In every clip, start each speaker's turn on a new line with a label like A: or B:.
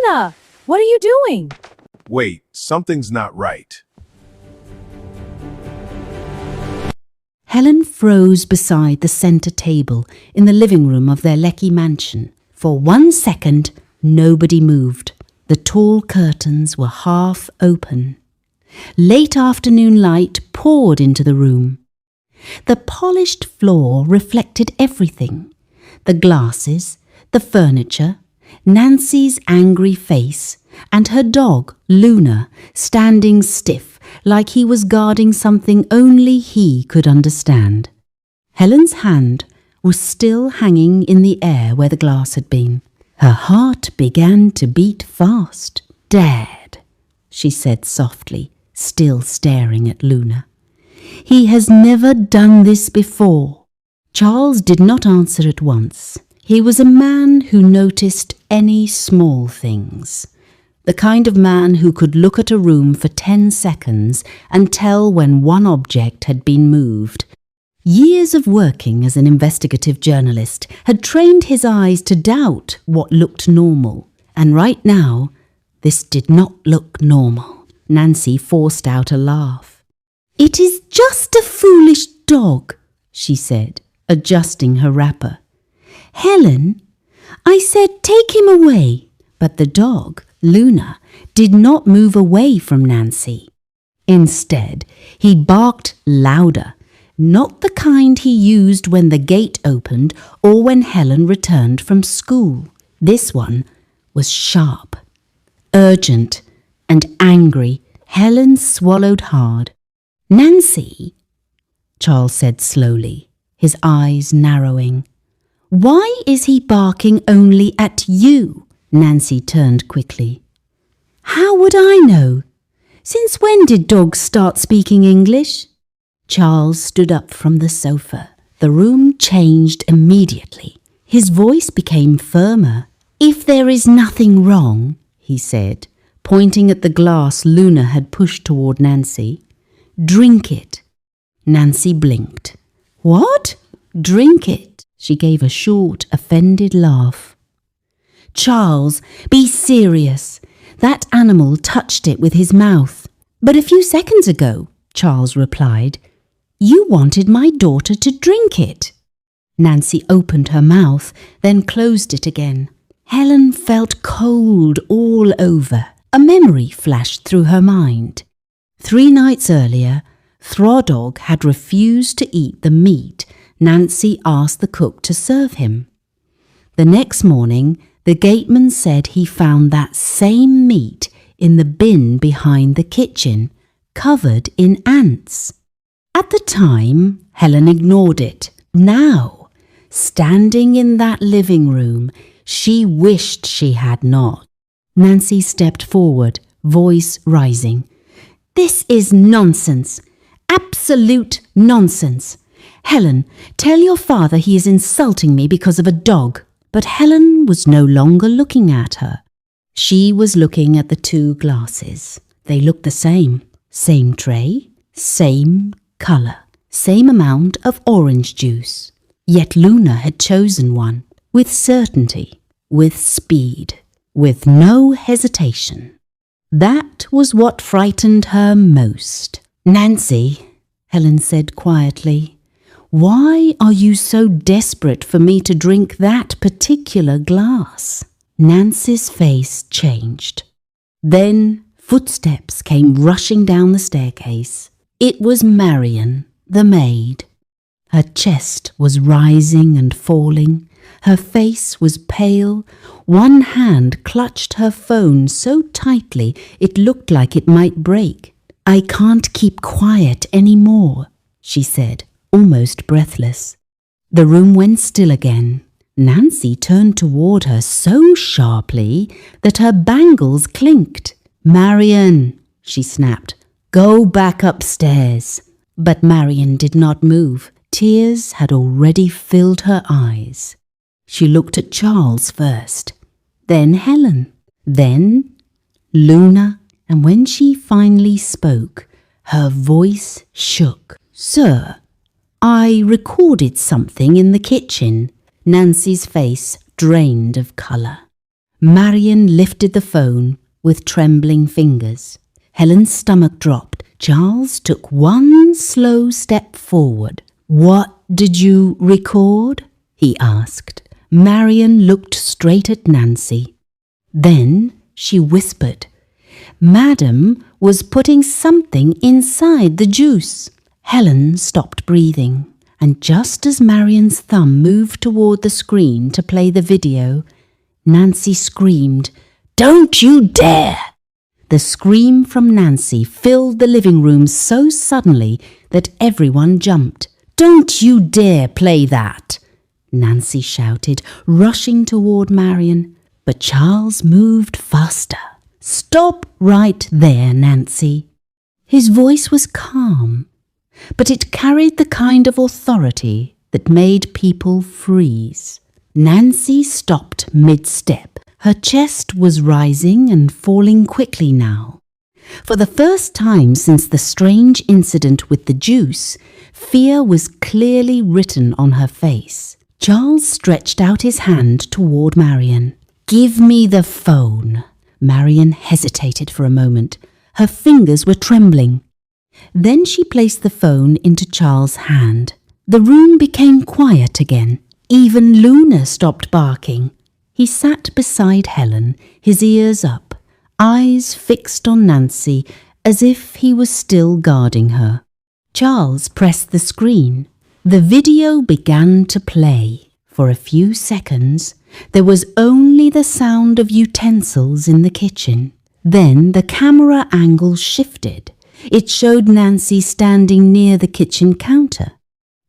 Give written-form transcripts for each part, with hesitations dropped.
A: Luna, what are you doing?
B: Wait, something's not right.
C: Helen froze beside the center table in the living room of their Lecky mansion. For 1 second, nobody moved. The tall curtains were half open. Late afternoon light poured into the room. The polished floor reflected everything: the glasses, the furniture, Nancy's angry face, and her dog, Luna, standing stiff like he was guarding something only he could understand. Helen's hand was still hanging in the air where the glass had been. Her heart began to beat fast. "Dad," she said softly, still staring at Luna. "He has never done this before." Charles did not answer at once. He was a man who noticed any small things. The kind of man who could look at a room for 10 seconds and tell when one object had been moved. Years of working as an investigative journalist had trained his eyes to doubt what looked normal. And right now, this did not look normal. Nancy forced out a laugh. "It is just a foolish dog," she said, adjusting her wrapper. "Helen, I said take him away." But the dog, Luna, did not move away from Nancy. Instead, he barked louder, not the kind he used when the gate opened or when Helen returned from school. This one was sharp, urgent, and angry. Helen swallowed hard. "Nancy," Charles said slowly, his eyes narrowing. "Why is he barking only at you?" Nancy turned quickly. "How would I know? Since when did dogs start speaking English?" Charles stood up from the sofa. The room changed immediately. His voice became firmer. "If there is nothing wrong," he said, pointing at the glass Luna had pushed toward Nancy, "drink it." Nancy blinked. "What? Drink it?" She gave a short, offended laugh. "Charles, be serious. That animal touched it with his mouth." "But a few seconds ago," Charles replied, "you wanted my daughter to drink it." Nancy opened her mouth, then closed it again. Helen felt cold all over. A memory flashed through her mind. 3 nights earlier, Throdog had refused to eat the meat Nancy asked the cook to serve him. The next morning, the gateman said he found that same meat in the bin behind the kitchen, covered in ants. At the time, Helen ignored it. Now, standing in that living room, she wished she had not. Nancy stepped forward, voice rising. "This is nonsense. Absolute nonsense. Helen, tell your father he is insulting me because of a dog." But Helen was no longer looking at her. She was looking at the 2 glasses. They looked the same. Same tray, same colour, same amount of orange juice. Yet Luna had chosen one, with certainty, with speed, with no hesitation. That was what frightened her most. "Nancy," Helen said quietly, "why are you so desperate for me to drink that particular glass?" Nancy's face changed. Then footsteps came rushing down the staircase. It was Marian, the maid. Her chest was rising and falling. Her face was pale. One hand clutched her phone so tightly it looked like it might break. "I can't keep quiet any more," she said, almost breathless. The room went still again. Nancy turned toward her so sharply that her bangles clinked. "Marian," she snapped, "go back upstairs." But Marian did not move. Tears had already filled her eyes. She looked at Charles first, then Helen, then Luna, and when she finally spoke, her voice shook. "Sir, I recorded something in the kitchen." Nancy's face drained of colour. Marion lifted the phone with trembling fingers. Helen's stomach dropped. Charles took one slow step forward. "What did you record?" he asked. Marion looked straight at Nancy. Then she whispered, "Madam was putting something inside the juice." Helen stopped breathing, and just as Marion's thumb moved toward the screen to play the video, Nancy screamed, "Don't you dare!" The scream from Nancy filled the living room so suddenly that everyone jumped. "Don't you dare play that!" Nancy shouted, rushing toward Marion. But Charles moved faster. "Stop right there, Nancy." His voice was calm, but it carried the kind of authority that made people freeze. Nancy stopped mid-step. Her chest was rising and falling quickly now. For the first time since the strange incident with the juice, fear was clearly written on her face. Charles stretched out his hand toward Marion. "Give me the phone." Marion hesitated for a moment. Her fingers were trembling. Then she placed the phone into Charles' hand. The room became quiet again. Even Luna stopped barking. He sat beside Helen, his ears up, eyes fixed on Nancy as if he was still guarding her. Charles pressed the screen. The video began to play. For a few seconds, there was only the sound of utensils in the kitchen. Then the camera angle shifted. It showed Nancy standing near the kitchen counter.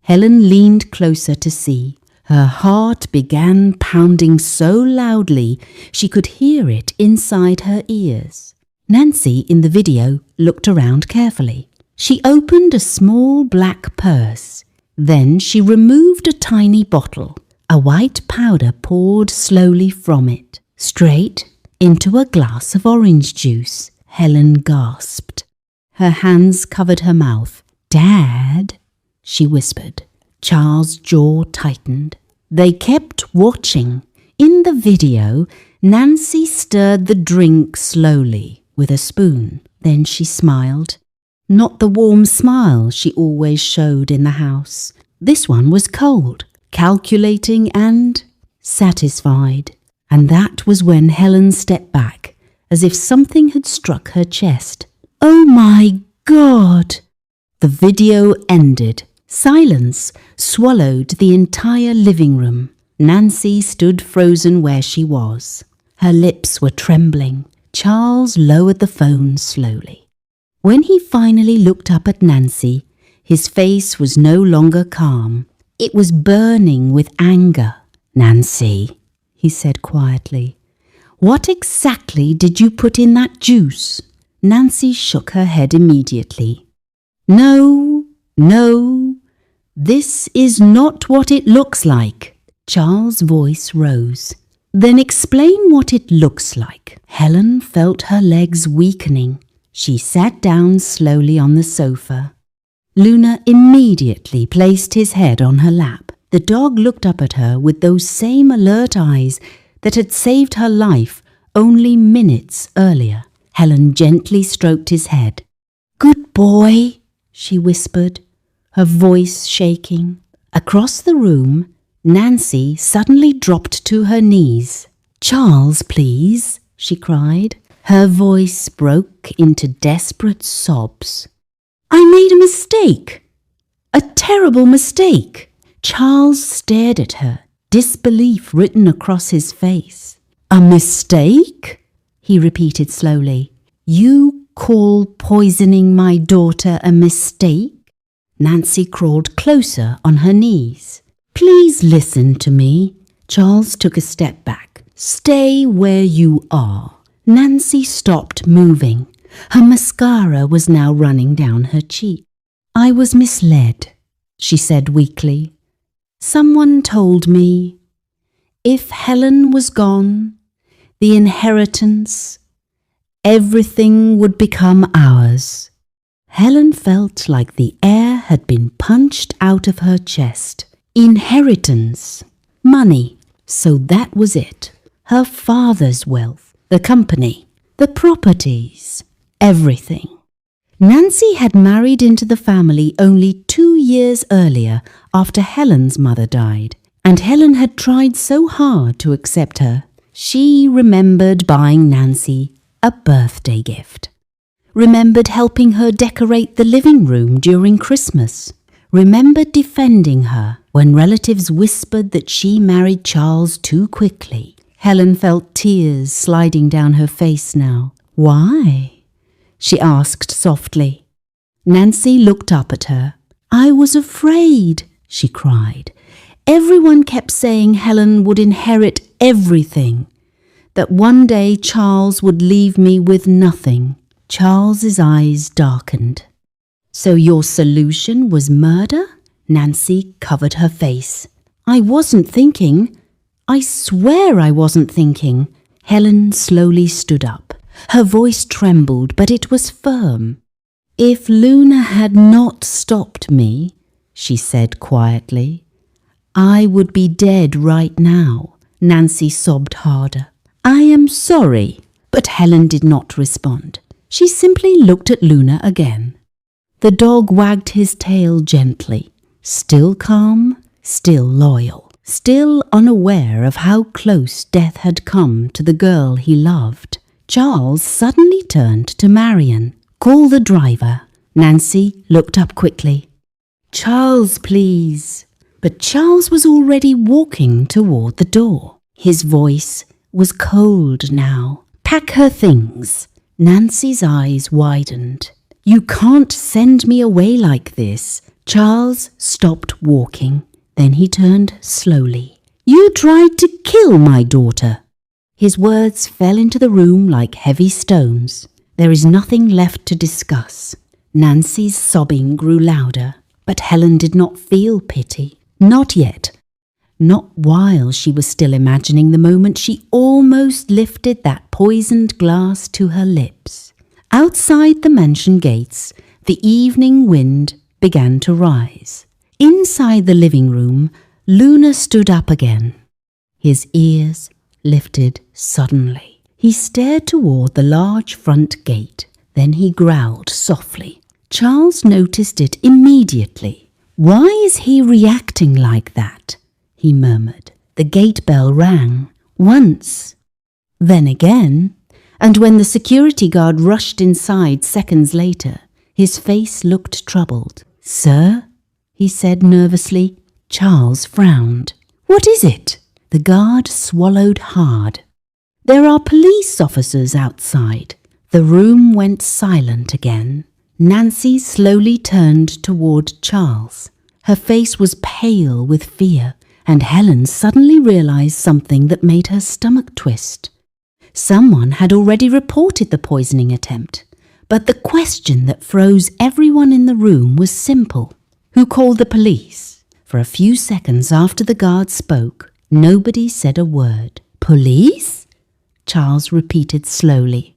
C: Helen leaned closer to see. Her heart began pounding so loudly she could hear it inside her ears. Nancy, in the video, looked around carefully. She opened a small black purse. Then she removed a tiny bottle. A white powder poured slowly from it, straight into a glass of orange juice. Helen gasped. Her hands covered her mouth. "Dad," she whispered. Charles' jaw tightened. They kept watching. In the video, Nancy stirred the drink slowly with a spoon. Then she smiled. Not the warm smile she always showed in the house. This one was cold, calculating and satisfied. And that was when Helen stepped back, as if something had struck her chest. "Oh my God!" The video ended. Silence swallowed the entire living room. Nancy stood frozen where she was. Her lips were trembling. Charles lowered the phone slowly. When he finally looked up at Nancy, his face was no longer calm. It was burning with anger. "Nancy," he said quietly, "what exactly did you put in that juice?" Nancy shook her head immediately. No, this is not what it looks like." Charles' voice rose. "Then explain what it looks like." Helen felt her legs weakening. She sat down slowly on the sofa. Luna immediately placed his head on her lap. The dog looked up at her with those same alert eyes that had saved her life only minutes earlier. Helen gently stroked his head. "Good boy," she whispered, her voice shaking. Across the room, Nancy suddenly dropped to her knees. "Charles, please," she cried. Her voice broke into desperate sobs. "I made a mistake. A terrible mistake." Charles stared at her, disbelief written across his face. "A mistake?" he repeated slowly. "You call poisoning my daughter a mistake?" Nancy crawled closer on her knees. "Please listen to me." Charles took a step back. "Stay where you are." Nancy stopped moving. Her mascara was now running down her cheek. "I was misled," she said weakly. "Someone told me if Helen was gone, the inheritance, everything would become ours." Helen felt like the air had been punched out of her chest. Inheritance. Money. So that was it. her father's wealth, the company, the properties, everything. Nancy had married into the family only 2 years earlier after Helen's mother died, and Helen had tried so hard to accept her. She remembered buying Nancy a birthday gift, remembered helping her decorate the living room during Christmas, remembered defending her when relatives whispered that she married Charles too quickly. Helen felt tears sliding down her face now. "Why?" she asked softly. Nancy looked up at her. "I was afraid," she cried. "Everyone kept saying Helen would inherit everything, that one day Charles would leave me with nothing." Charles's eyes darkened. "So your solution was murder?" Nancy covered her face. "I wasn't thinking. I swear I wasn't thinking." Helen slowly stood up. Her voice trembled, but it was firm. "If Luna had not stopped me," she said quietly, "I would be dead right now." Nancy sobbed harder. "I am sorry." But Helen did not respond. She simply looked at Luna again. The dog wagged his tail gently, still calm, still loyal, still unaware of how close death had come to the girl he loved. Charles suddenly turned to Marian. "Call the driver." Nancy looked up quickly. "Charles, please." But Charles was already walking toward the door. His voice was cold now. "Pack her things." Nancy's eyes widened. "You can't send me away like this." Charles stopped walking. Then he turned slowly. "You tried to kill my daughter." His words fell into the room like heavy stones. "There is nothing left to discuss." Nancy's sobbing grew louder, but Helen did not feel pity. Not yet. Not while she was still imagining the moment she almost lifted that poisoned glass to her lips. Outside the mansion gates, the evening wind began to rise. Inside the living room, Luna stood up again. His ears lifted suddenly. He stared toward the large front gate. Then he growled softly. Charles noticed it immediately. "Why is he reacting like that?" he murmured. The gate bell rang once, then again, and when the security guard rushed inside seconds later, his face looked troubled. "Sir?" he said nervously. Charles frowned. "What is it?" The guard swallowed hard. "There are police officers outside." The room went silent again. Nancy slowly turned toward Charles. Her face was pale with fear, and Helen suddenly realized something that made her stomach twist. Someone had already reported the poisoning attempt, but the question that froze everyone in the room was simple. Who called the police? For a few seconds after the guard spoke, nobody said a word. "Police?" Charles repeated slowly.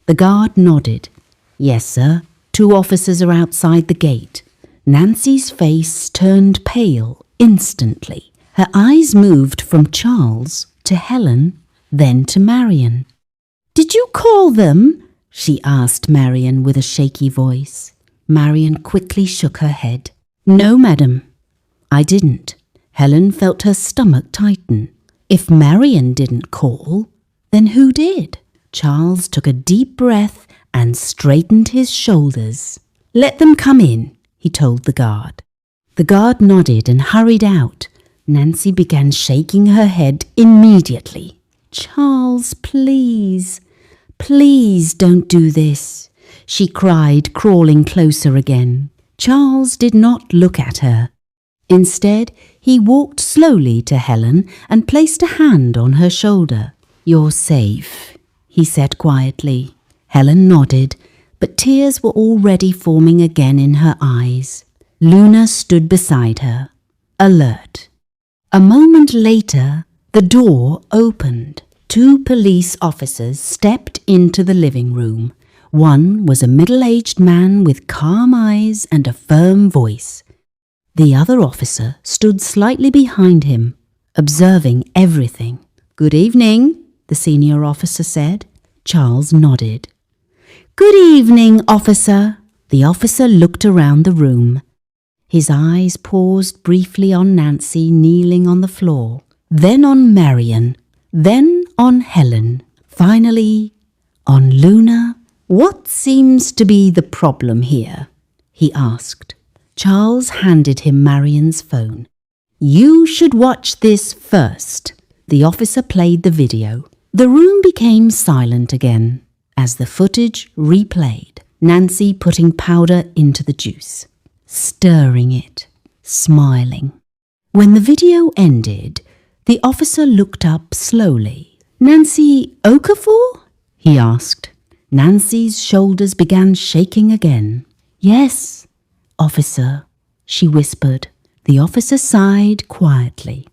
C: The guard nodded. "Yes, sir. 2 officers are outside the gate." Nancy's face turned pale instantly. Her eyes moved from Charles to Helen, then to Marian. "Did you call them?" she asked Marian with a shaky voice. Marian quickly shook her head. "No, madam, I didn't." Helen felt her stomach tighten. If Marian didn't call, then who did? Charles took a deep breath and straightened his shoulders. "Let them come in," he told the guard. The guard nodded and hurried out. Nancy began shaking her head immediately. "Charles, please, please don't do this," she cried, crawling closer again. Charles did not look at her. Instead, he walked slowly to Helen and placed a hand on her shoulder. "You're safe," he said quietly. Helen nodded, but tears were already forming again in her eyes. Luna stood beside her, alert. A moment later, the door opened. 2 police officers stepped into the living room. One was a middle-aged man with calm eyes and a firm voice. The other officer stood slightly behind him, observing everything. "Good evening," the senior officer said. Charles nodded. Good evening, officer. The officer looked around the room. His eyes paused briefly on Nancy kneeling on the floor, then on Marion, then on Helen, finally on Luna. What seems to be the problem here? He asked. Charles handed him Marion's phone. You should watch this first. The officer played the video. The room became silent again as the footage replayed. Nancy putting powder into the juice, stirring it, smiling. When the video ended, the officer looked up slowly. Nancy Okafor? He asked. Nancy's shoulders began shaking again. Yes, officer, she whispered. The officer sighed quietly.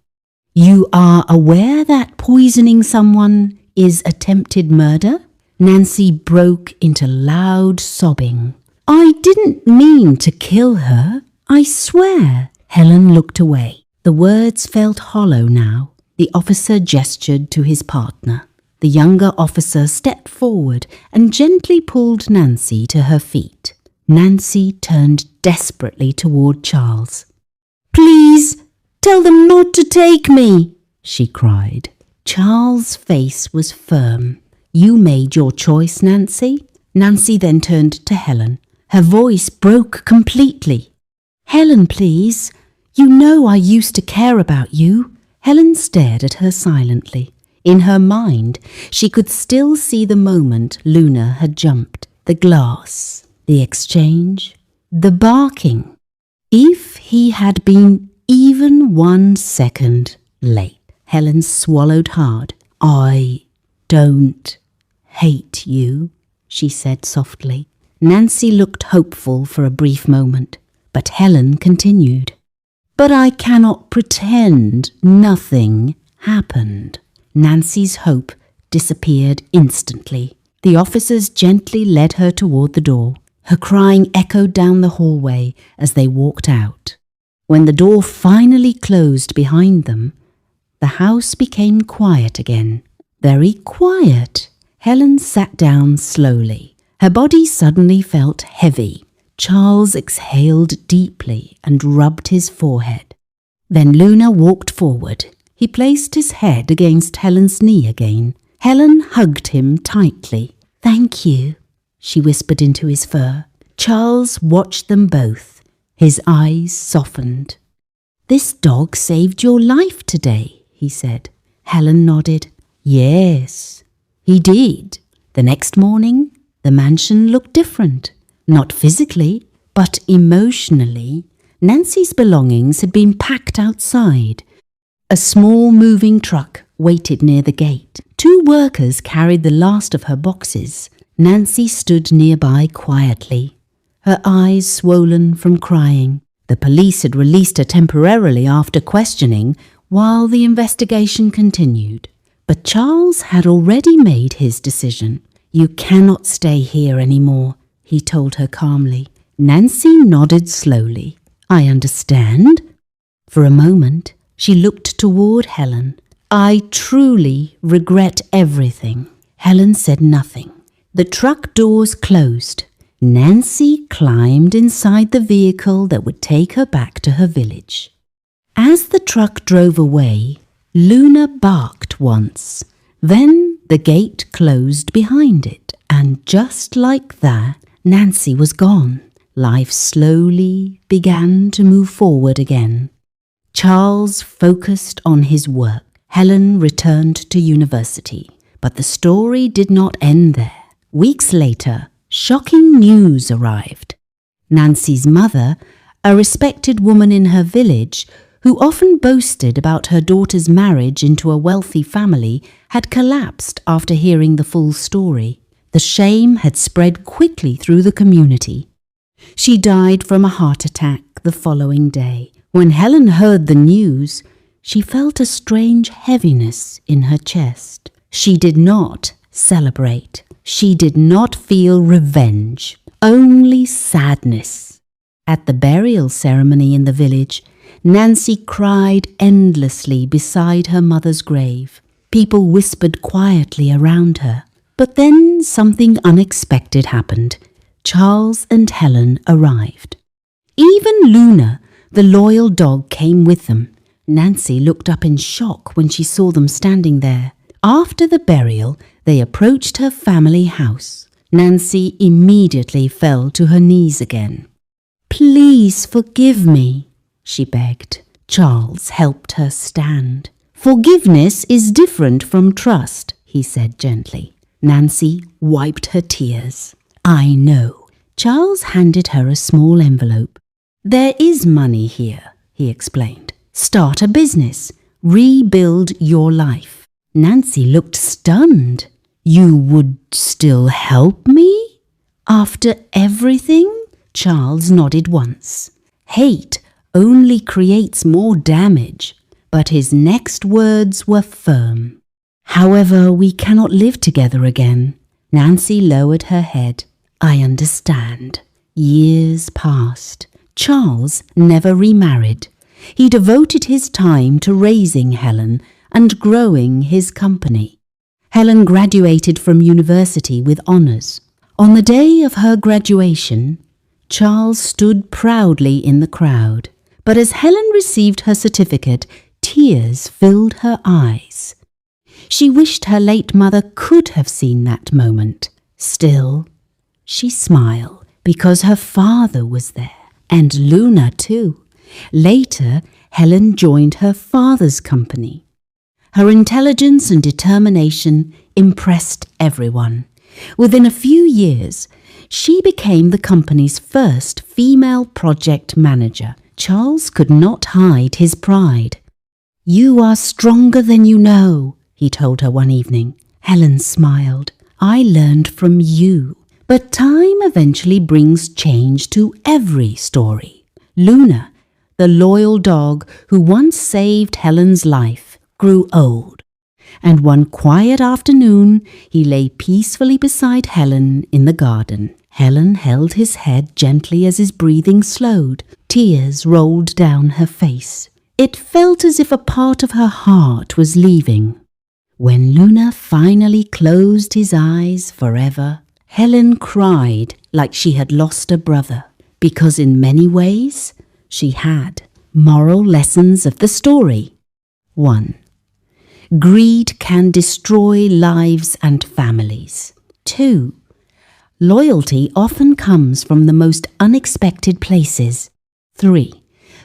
C: You are aware that poisoning someone is attempted murder? Nancy broke into loud sobbing. I didn't mean to kill her, I swear. Helen looked away. The words felt hollow now. The officer gestured to his partner. The younger officer stepped forward and gently pulled Nancy to her feet. Nancy turned desperately toward Charles. Please, tell them not to take me, she cried. Charles' face was firm. You made your choice, Nancy. Nancy then turned to Helen. Her voice broke completely. Helen, please. You know I used to care about you. Helen stared at her silently. In her mind, she could still see the moment Luna had jumped. The glass, the exchange, the barking. If he had been even 1 second late. Helen swallowed hard. I don't hate you, she said softly. Nancy looked hopeful for a brief moment, but Helen continued. But I cannot pretend nothing happened. Nancy's hope disappeared instantly. The officers gently led her toward the door. Her crying echoed down the hallway as they walked out. When the door finally closed behind them, the house became quiet again. Very quiet. Helen sat down slowly. Her body suddenly felt heavy. Charles exhaled deeply and rubbed his forehead. Then Luna walked forward. He placed his head against Helen's knee again. Helen hugged him tightly. Thank you, she whispered into his fur. Charles watched them both. His eyes softened. This dog saved your life today, he said. Helen nodded. Yes, he did. The next morning, the mansion looked different. Not physically, but emotionally. Nancy's belongings had been packed outside. A small moving truck waited near the gate. 2 workers carried the last of her boxes. Nancy stood nearby quietly, her eyes swollen from crying. The police had released her temporarily after questioning while the investigation continued. But Charles had already made his decision. You cannot stay here anymore, he told her calmly. Nancy nodded slowly. I understand. For a moment, she looked toward Helen. I truly regret everything. Helen said nothing. The truck doors closed. Nancy climbed inside the vehicle that would take her back to her village. As the truck drove away, Luna barked once. Then the gate closed behind it, and just like that, Nancy was gone. Life slowly began to move forward again. Charles focused on his work. Helen returned to university. But the story did not end there. Weeks later, shocking news arrived. Nancy's mother, a respected woman in her village, who often boasted about her daughter's marriage into a wealthy family, had collapsed after hearing the full story. The shame had spread quickly through the community. She died from a heart attack the following day. When Helen heard the news, she felt a strange heaviness in her chest. She did not celebrate. She did not feel revenge, only sadness. At the burial ceremony in the village, Nancy cried endlessly beside her mother's grave. People whispered quietly around her. But then something unexpected happened. Charles and Helen arrived. Even Luna, the loyal dog, came with them. Nancy looked up in shock when she saw them standing there. After the burial, they approached her family house. Nancy immediately fell to her knees again. "Please forgive me," she begged. Charles helped her stand. "Forgiveness is different from trust," he said gently. Nancy wiped her tears. "I know." Charles handed her a small envelope. "There is money here," he explained. "Start a business. Rebuild your life." Nancy looked stunned. "You would still help me? After everything?" Charles nodded once. "Hate only creates more damage." But his next words were firm. "However, we cannot live together again." Nancy lowered her head. "I understand." Years passed. Charles never remarried. He devoted his time to raising Helen and growing his company. Helen graduated from university with honours. On the day of her graduation, Charles stood proudly in the crowd. But as Helen received her certificate, tears filled her eyes. She wished her late mother could have seen that moment. Still, she smiled because her father was there, and Luna too. Later, Helen joined her father's company. Her intelligence and determination impressed everyone. Within a few years, she became the company's first female project manager. Charles could not hide his pride. "You are stronger than you know," he told her one evening. Helen smiled. "I learned from you." But time eventually brings change to every story. Luna, the loyal dog who once saved Helen's life, grew old. And one quiet afternoon, he lay peacefully beside Helen in the garden. Helen held his head gently as his breathing slowed. Tears rolled down her face. It felt as if a part of her heart was leaving. When Luna finally closed his eyes forever, Helen cried like she had lost a brother, because in many ways she had. Moral lessons of the story. 1. Greed can destroy lives and families. 2. Loyalty often comes from the most unexpected places. 3.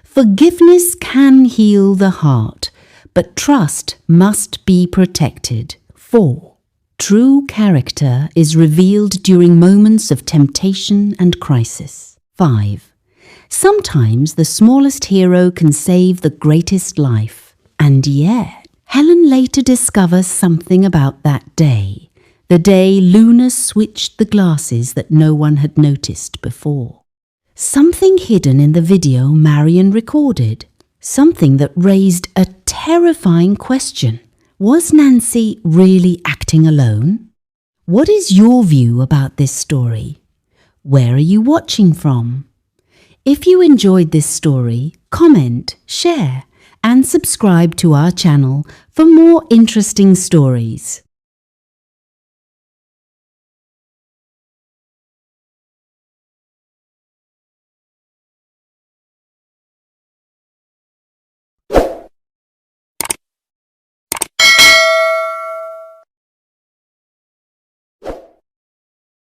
C: Forgiveness can heal the heart, but trust must be protected. 4. True character is revealed during moments of temptation and crisis. 5. Sometimes the smallest hero can save the greatest life. And yet, Helen later discovers something about that day, the day Luna switched the glasses that no one had noticed before. Something hidden in the video Marion recorded, something that raised a terrifying question. Was Nancy really acting alone? What is your view about this story? Where are you watching from? If you enjoyed this story, comment, share, and subscribe to our channel for more interesting stories.